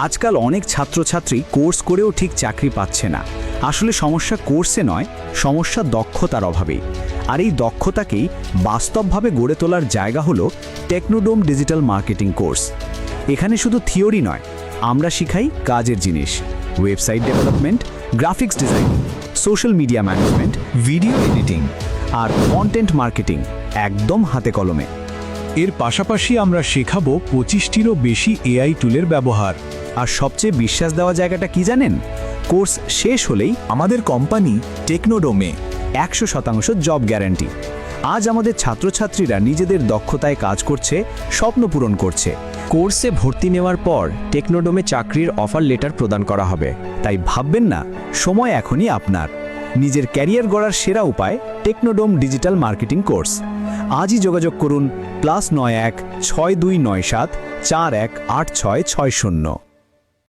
আজকাল অনেক ছাত্রছাত্রী কোর্স করেও ঠিক চাকরি পাচ্ছে না। আসলে সমস্যা কোর্সে নয়, সমস্যা দক্ষতার অভাবেই। আর এই দক্ষতাকেই বাস্তবভাবে গড়ে তোলার জায়গা হলো টেকনোডোম ডিজিটাল মার্কেটিং কোর্স। এখানে শুধু থিওরি নয়, আমরা শিখাই কাজের জিনিস: website development, graphics design, social media management, video editing আর কন্টেন্ট মার্কেটিং, একদম হাতে কলমে। এর পাশাপাশি আমরা শেখাবো 25টিরও বেশি এআই টুলের ব্যবহার। আর সবচেয়ে বিশ্বাস দেওয়া জায়গাটা কি জানেন? কোর্স শেষ হলেই আমাদের কোম্পানি টেকনোডোমে 100% জব গ্যারান্টি। আজ আমাদের ছাত্রছাত্রীরা নিজেদের দক্ষতায় কাজ করছে, স্বপ্ন পূরণ করছে। কোর্সে ভর্তি নেওয়ার পর টেকনোডোমে চাকরির অফার লেটার প্রদান করা হবে। তাই ভাববেন না, সময় এখনই আপনার। নিজের ক্যারিয়ার গড়ার সেরা উপায় টেকনোডোম ডিজিটাল মার্কেটিং কোর্স। আজই যোগাযোগ করুন +91 6297 418660।